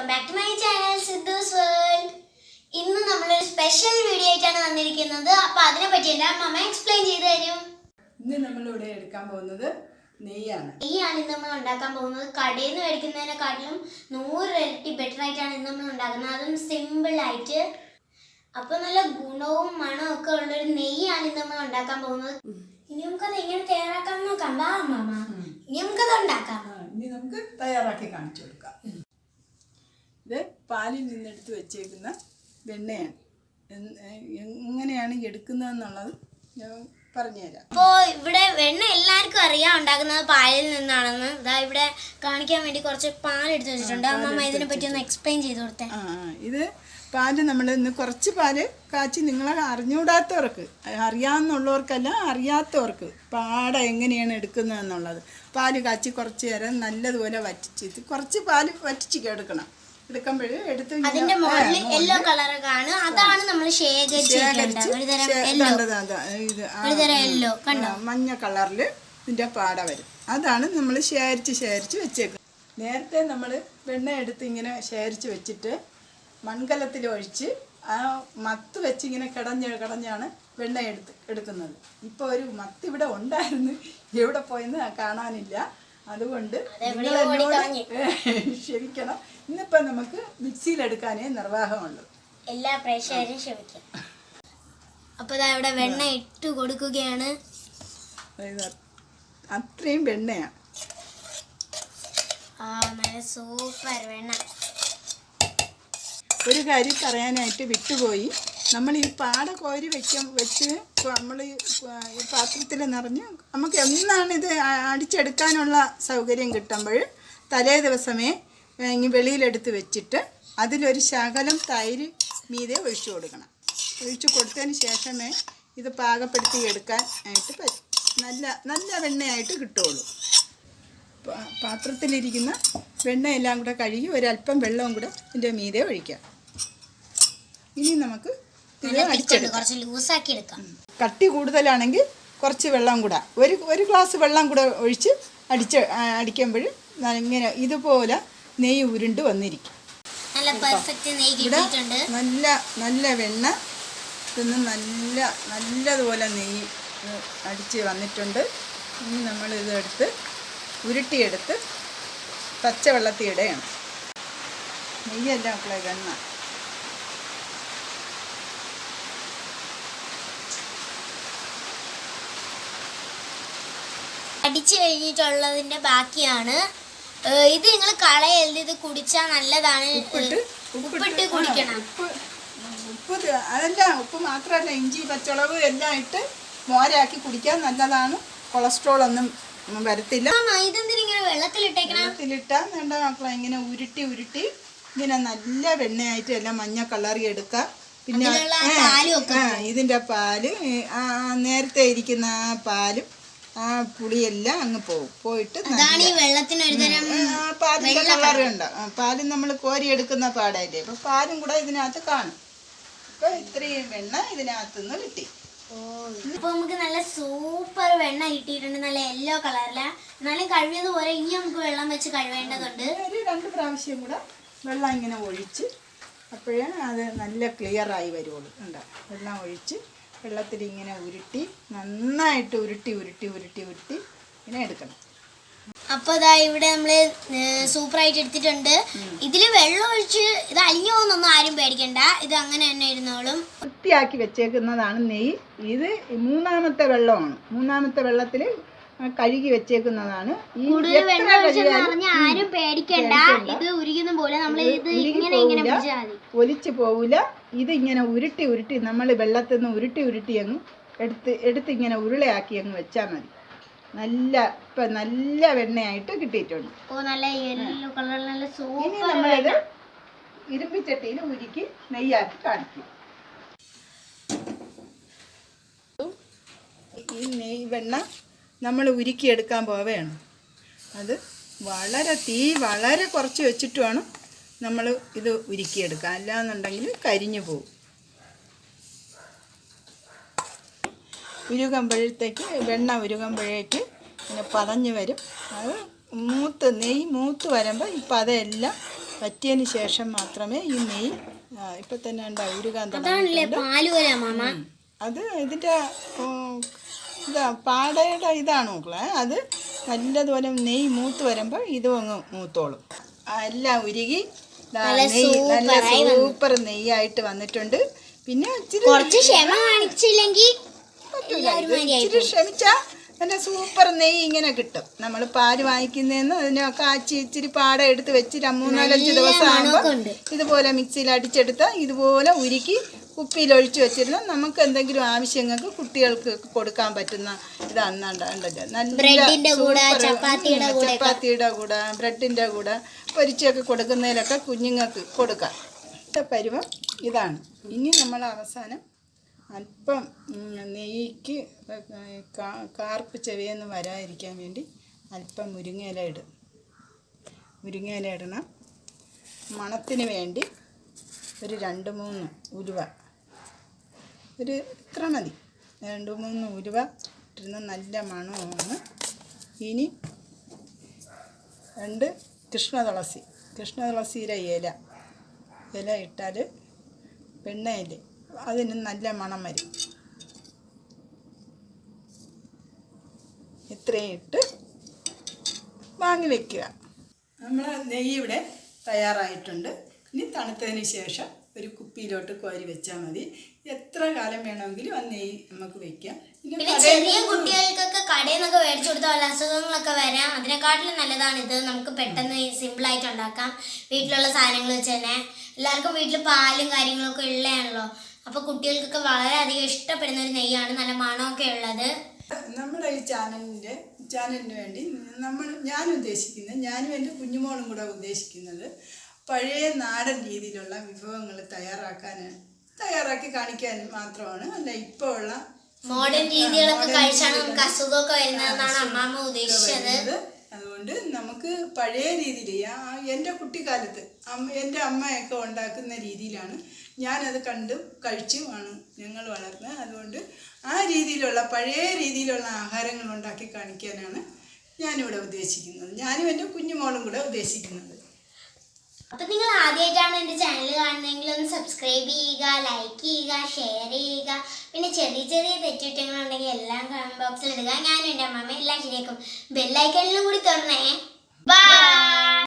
back to my channel Siddhu's World. ഇന്ന് നമ്മൾ ഒരു സ്പെഷ്യൽ വീഡിയോ ആയിട്ടാണ് വന്നിരിക്കുന്നത്. അപ്പോൾ അതിനെ പറ്റി എൻ്റെ അമ്മ എക്സ്പ്ലെയിൻ ചെയ്തു തരും. ഇന്ന് നമ്മൾ ഇവിടെ എടുക്കാൻ പോകുന്നത് നെയ്യാണ്. നെയ്യാണ് ഇന്ന് നമ്മൾ ഉണ്ടാക്കാൻ പോകുന്നത്. കടയിൽ നിന്ന് മേടിക്കുന്നതിനെക്കാട്ടിലും 100 ഇരട്ടി ബെറ്റർ ആയിട്ടാണ് ഇന്ന് നമ്മൾ ഉണ്ടാക്കുന്നത്. അതും സിമ്പിൾ ആയിട്ട്. അപ്പോൾ നല്ല ഗുണവും മണവും ഒക്കെ ഉള്ളൊരു നെയ്യാണ് ഇന്ന് നമ്മൾ ഉണ്ടാക്കാൻ പോകുന്നത്. ഇനി നമുക്കത് എങ്ങനെ തയ്യാറാക്കാൻ നോക്കാം. വാ അമ്മ, ഇനി നമുക്കത് ഉണ്ടാക്കാം. ഇനി നമുക്ക് തയ്യാറാക്കി കാണിച്ചു കൊടുക്കാം. ഇത് പാലിൽ നിന്നെടുത്ത് വെച്ചേക്കുന്ന വെണ്ണയാണ്. എങ്ങനെയാണ് എടുക്കുന്നതെന്നുള്ളത് ഞാൻ പറഞ്ഞുതരാം. അപ്പോൾ ഇവിടെ വെണ്ണ എല്ലാവർക്കും അറിയാം ഉണ്ടാക്കുന്നത് പാലിൽ നിന്നാണെന്ന്. ഇതാ ഇവിടെ കാണിക്കാൻ വേണ്ടി കുറച്ച് പാലെടുത്ത് വെച്ചിട്ടുണ്ട്. അമ്മ ഇതിനെ പറ്റി ഒന്ന് എക്സ്പ്ലെയിൻ ചെയ്ത് കൊടുത്തേ. ഇത് പാല് നമ്മൾ ഇന്ന് കുറച്ച് പാല് കാച്ചി നിങ്ങളെ അറിഞ്ഞുകൂടാത്തവർക്ക്, അറിയാവുന്നുള്ളവർക്കല്ല അറിയാത്തവർക്ക് പാട എങ്ങനെയാണ് എടുക്കുന്നതെന്നുള്ളത് പാല് കാച്ചി കുറച്ച് നേരം നല്ലതുപോലെ വറ്റിച്ച് കുറച്ച് പാല് വറ്റിച്ച് എടുക്കണം. എടുക്കുമ്പോൾ അതിന്റെ മുകളിൽ യെല്ലോ കളർ കാണും. അതാണ് നമ്മൾ മഞ്ഞ കളറിൽ ഇതിന്റെ പാട വരും. അതാണ് നമ്മൾ ശേഖരിച്ച് വെച്ചേക്കുന്നത്. നേരത്തെ നമ്മൾ വെണ്ണ എടുത്ത് ഇങ്ങനെ ശേഖരിച്ച് വെച്ചിട്ട് മൺകലത്തിൽ ഒഴിച്ച് ആ മത്ത് വെച്ച് ഇങ്ങനെ കിടഞ്ഞാണ് വെണ്ണ എടുക്കുന്നത്. ഇപ്പോൾ ഒരു മത്ത് ഇവിടെ ഉണ്ടായിരുന്നു, എവിടെ പോയെന്ന് കാണാനില്ല. അതുകൊണ്ട് ക്ഷമിക്കണം. ഇന്നിപ്പോൾ നമുക്ക് മിക്സിയിലെടുക്കാനേ നിർവാഹമുള്ളൂ. എല്ലാ പ്രേക്ഷകരും ക്ഷമിക്കും. അപ്പോൾ ഇവിടെ വെണ്ണ ഇട്ട് കൊടുക്കുകയാണ്. അത്രയും വെണ്ണയാണ്. നല്ല സൂപ്പർ വെണ്ണ. ഒരു കാര്യം പറയാനായിട്ട് വിട്ടുപോയി. നമ്മൾ ഈ പാട കോരി വെച്ച് നമ്മൾ ഈ പാത്രത്തിൽ നിറഞ്ഞ് നമുക്ക് എന്നാണ് ഇത് അടിച്ചെടുക്കാനുള്ള സൗകര്യം കിട്ടുമ്പോൾ തലേ ദിവസമേ വെളിയിലെടുത്ത് വെച്ചിട്ട് അതിലൊരു ശകലം തൈര് മീതെ ഒഴിച്ചു കൊടുക്കണം. ഒഴിച്ചു കൊടുത്തതിന് ശേഷമേ ഇത് പാകപ്പെടുത്തി എടുക്കാൻ ആയിട്ട് നല്ല വെണ്ണയായിട്ട് കിട്ടുള്ളൂ. പാത്രത്തിലിരിക്കുന്ന വെണ്ണയെല്ലാം കൂടെ കഴുകി ഒരല്പം വെള്ളവും കൂടെ ഇതിൻ്റെ മീതെ ഒഴിക്കാം. ഇനി നമുക്ക് ഇത് അടിച്ചെടുക്കാം. കട്ടി കൂടുതലാണെങ്കിൽ കുറച്ച് വെള്ളം കൂടെ ഒരു ഗ്ലാസ് വെള്ളം കൂടെ ഒഴിച്ച് അടിക്കുമ്പോൾ ഇങ്ങനെ ഇതുപോലെ നെയ്യ് ഉരുണ്ട് വന്നിരിക്കും. ഇവിടെ നല്ല വെണ്ണ ഇന്ന് നല്ലതുപോലെ നെയ്യ് അടിച്ച് വന്നിട്ടുണ്ട്. ഇനി നമ്മളിതെടുത്ത് ഉരുട്ടിയെടുത്ത് പച്ചവെള്ളത്തിൽ ഇടയാണ്. നെയ്യല്ല മക്കളെ, വെണ്ണ. അടിച്ചു കഴിഞ്ഞിട്ടുള്ളതിന്റെ ബാക്കിയാണ് ഇത്. നിങ്ങൾ കളയരുത്, ഇത് കുടിച്ചാൽ നല്ലതാണ്. ഉപ്പിട്ട് കുടിക്കണം. ഉപ്പ് അതല്ല, ഉപ്പ് മാത്രമല്ല, ഇഞ്ചി പച്ചമുളക് എല്ലാം ഇട്ട് മോരാക്കി കുടിക്കാൻ നല്ലതാണ്. കൊളസ്ട്രോൾ ഒന്നും വരത്തില്ല. വെള്ളത്തിലിട്ടാൽ വേണ്ട മക്കളെ, ഇങ്ങനെ ഉരുട്ടി ഇങ്ങനെ നല്ല വെണ്ണയായിട്ട് എല്ലാം മഞ്ഞ കളറി എടുക്കാം. പിന്നെ ഇതിൻ്റെ പാല് നേരത്തെ ഇരിക്കുന്ന ആ പാലും ആ പുളിയെല്ലാം അങ്ങ് പോയിട്ട് പാലിൻ്റെ കളറുണ്ട്. പാലും നമ്മൾ കോരിയെടുക്കുന്ന പാടല്ലേ, അപ്പോൾ പാലും കൂടെ ഇതിനകത്ത് കാണും. അപ്പോൾ ഇത്രയും വെണ്ണ ഇതിനകത്തുനിന്ന് കിട്ടി. ഇപ്പൊ നമുക്ക് നല്ല സൂപ്പർ വെണ്ണ കിട്ടിയിട്ടുണ്ട്. നല്ല യെല്ലോ കളറില. എന്നാലും കഴുകിയതുപോലെ ഇനി നമുക്ക് വെള്ളം വെച്ച് കഴുകേണ്ടതുണ്ട്. ഒരു 2 പ്രാവശ്യം കൂടെ വെള്ളം ഇങ്ങനെ ഒഴിച്ച് അപ്പോഴേ അത് നല്ല ക്ലിയറായി വരുള്ളൂ. ഉണ്ടോ, വെള്ളം ഒഴിച്ച് വെള്ളത്തിൽ ഇങ്ങനെ നന്നായിട്ട് ഉരുട്ടി ഇങ്ങനെ എടുക്കണം. അപ്പോൾ ഇവിടെ നമ്മൾ സൂപ്പറായിട്ട് എടുത്തിട്ടുണ്ട്. ഇതിൽ വെള്ളം ഒഴിച്ച് ഇത് അലിഞ്ഞു പോകുന്നൊന്നും ആരും പേടിക്കണ്ട. ഇത് അങ്ങനെ തന്നെ ഇരുന്നോളും. വൃത്തിയാക്കി വെച്ചേക്കുന്നതാണ് നെയ്യ്. ഇത് 3ാമത്തെ വെള്ളമാണ്. 3ാമത്തെ വെള്ളത്തിൽ കഴുകി വെച്ചേക്കുന്നതാണ്. ആരും പേടിക്കണ്ട. ഇത് ഉരുകുന്ന പോലെ നമ്മൾ ഇത് ഒലിച്ചു പോവില്ല. ഇതിങ്ങനെ ഉരുട്ടി നമ്മൾ വെള്ളത്തിൽ നിന്ന് ഉരുട്ടി അങ്ങ് എടുത്ത് ഇങ്ങനെ ഉരുളയാക്കി അങ്ങ് വെച്ചാൽ മതി. നല്ല വെണ്ണയായിട്ട് കിട്ടിയിട്ടുണ്ട്. ഇനി നമ്മളിത് ഇരുമ്പിച്ചട്ടിയിൽ ഉരുക്കി നെയ്യാക്കി കാണിക്കും. ഈ വെണ്ണ നമ്മൾ ഉരുക്കിയെടുക്കാൻ പോവുകയാണ്. അത് തീ വളരെ കുറച്ച് വെച്ചിട്ട് വേണം നമ്മൾ ഇത് ഉരുക്കിയെടുക്കാം, അല്ലാന്നുണ്ടെങ്കിൽ കരിഞ്ഞു പോകും. വെണ്ണ ഉരുകുമ്പോഴേക്ക് ഇങ്ങനെ പതഞ്ഞ് വരും. അത് നെയ്യ് മൂത്ത് വരുമ്പോൾ ഈ പതയെല്ലാം വറ്റിയതിന് ശേഷം മാത്രമേ ഈ നെയ്യ് ഇപ്പം തന്നെ ഉരുകാൻ അതാണല്ലേ പാല് പോലെ മാമ. അത് ഇതിൻ്റെ ഇതാ പാടയുടെ ഇതാണ് മക്കളെ. അത് നല്ലതുപോലെ നെയ്യ് മൂത്ത് വരുമ്പോൾ ഇതും അങ്ങ് മൂത്തോളും. എല്ലാം ഉരുകി നല്ല സൂപ്പർ നെയ്യായിട്ട് വന്നിട്ടുണ്ട്. പിന്നെ കുറച്ച് ക്ഷമ കാണിച്ചില്ലെങ്കിൽ ഇച്ചിരി ക്ഷമിച്ചാൽ നല്ല സൂപ്പർ നെയ്യ് ഇങ്ങനെ കിട്ടും. നമ്മൾ പാല് വാങ്ങിക്കുന്നതെന്ന് അതിനൊക്കെ ഇച്ചിരി പാട എടുത്ത് വെച്ച് 3-4 ദിവസം ആകുമ്പോൾ ഇതുപോലെ മിക്സിയിൽ അടിച്ചെടുത്ത് ഇതുപോലെ ഉരുക്കി കുപ്പിയിലൊഴിച്ച് വെച്ചിരുന്ന നമുക്ക് എന്തെങ്കിലും ആവശ്യങ്ങൾക്ക് കുട്ടികൾക്ക് കൊടുക്കാൻ പറ്റുന്ന ഇതാണെന്നുണ്ടല്ലോ. നല്ല ചപ്പാത്തിയുടെ കൂടെ ബ്രെഡിൻ്റെ കൂടെ പൊരിച്ചൊക്കെ കൊടുക്കുന്നതിലൊക്കെ കുഞ്ഞുങ്ങൾക്ക് കൊടുക്കാം. പരുവം ഇതാണ്. ഇനി നമ്മൾ അവസാനം അല്പം നെയ്യ്ക്ക് കാർപ്പ് ചെവിയെന്ന് വരാതിരിക്കാൻ വേണ്ടി അല്പം മുരിങ്ങയില ഇടും. മുരിങ്ങയില ഇടണം. മണത്തിന് വേണ്ടി ഒരു 2-3 ഉലുവ, ഒരു ഇത്ര മതി, 2-3 ഉലുവ ഇട്ടിരുന്ന നല്ല മണമാണ്. ഇനി 2 കൃഷ്ണതുളസിയുടെ ഇല ഇട്ടാൽ വെണ്ണയിൽ അതിന് നല്ല മണം വരും. ഇത്രയും ഇട്ട് വാങ്ങി വയ്ക്കുക. നമ്മൾ നെയ്യ് ഇവിടെ തയ്യാറായിട്ടുണ്ട്. ഇനി തണുത്തതിന് ശേഷം ഒരു കുപ്പിയിലോട്ട് കോരി വെച്ചാൽ മതി. എത്ര കാലം വേണമെങ്കിലും ആ നെയ്യ് നമുക്ക് വെക്കാം. പിന്നെ ചെറിയ കുട്ടികൾക്കൊക്കെ കടയിൽ നിന്നൊക്കെ മേടിച്ചു കൊടുത്താൽ വല്ല അസുഖങ്ങളൊക്കെ വരാം. അതിനെക്കാട്ടിലും നല്ലതാണ് ഇത്. നമുക്ക് പെട്ടെന്ന് സിമ്പിളായിട്ട് ഉണ്ടാക്കാം. വീട്ടിലുള്ള സാധനങ്ങൾ വെച്ച് തന്നെ. എല്ലാവർക്കും വീട്ടിൽ പാലും കാര്യങ്ങളൊക്കെ ഉള്ളതാണല്ലോ. അപ്പോൾ കുട്ടികൾക്കൊക്കെ വളരെയധികം ഇഷ്ടപ്പെടുന്ന ഒരു നെയ്യാണ്. നല്ല മണമൊക്കെ ഉള്ളത്. നമ്മുടെ ഈ ചാനലിന് വേണ്ടി ഞാനും എൻ്റെ കുഞ്ഞുമോളും കൂടെ ഉദ്ദേശിക്കുന്നത് പഴയ നാടൻ രീതിയിലുള്ള വിഭവങ്ങൾ തയ്യാറാക്കി കാണിക്കാൻ മാത്രമാണ്. അല്ല ഇപ്പോൾ ഉള്ള മോഡേൺ രീതികളൊക്കെ കഴിച്ചാണ് നമുക്ക് അസുഖമൊക്കെ വരുന്നതെന്നാണ് അമ്മാമ്മ ഉദ്ദേശിച്ചത്. അതുകൊണ്ട് നമുക്ക് പഴയ രീതിയിൽ എൻ്റെ കുട്ടിക്കാലത്ത് എൻ്റെ അമ്മയൊക്കെ ഉണ്ടാക്കുന്ന രീതിയിലാണ് ഞാനത് കണ്ടും കഴിച്ചുമാണ് ഞങ്ങൾ വളർന്നത്. അതുകൊണ്ട് ആ രീതിയിലുള്ള പഴയ രീതിയിലുള്ള ആഹാരങ്ങൾ ഉണ്ടാക്കി കാണിക്കാനാണ് ഞാനിവിടെ ഉദ്ദേശിക്കുന്നത്. ഞാനും എൻ്റെ കുഞ്ഞുമോളും കൂടെ ഉദ്ദേശിക്കുന്നത്. അപ്പം നിങ്ങൾ ആദ്യമായിട്ടാണ് എൻ്റെ ചാനൽ കാണുന്നതെങ്കിൽ ഒന്ന് സബ്സ്ക്രൈബ് ചെയ്യുക, ലൈക്ക് ചെയ്യുക, ഷെയർ ചെയ്യുക. പിന്നെ ചെറിയ ചെറിയ തെറ്റുകുറ്റങ്ങളുണ്ടെങ്കിൽ എല്ലാം കമൻറ്റ് ബോക്സിൽ ഇടുക. ഞാനും എൻ്റെ അമ്മമ്മ എല്ലാം ശരിയാക്കും. ബെല്ലൈക്കണിലും കൂടി തൊടണേ. ബൈ.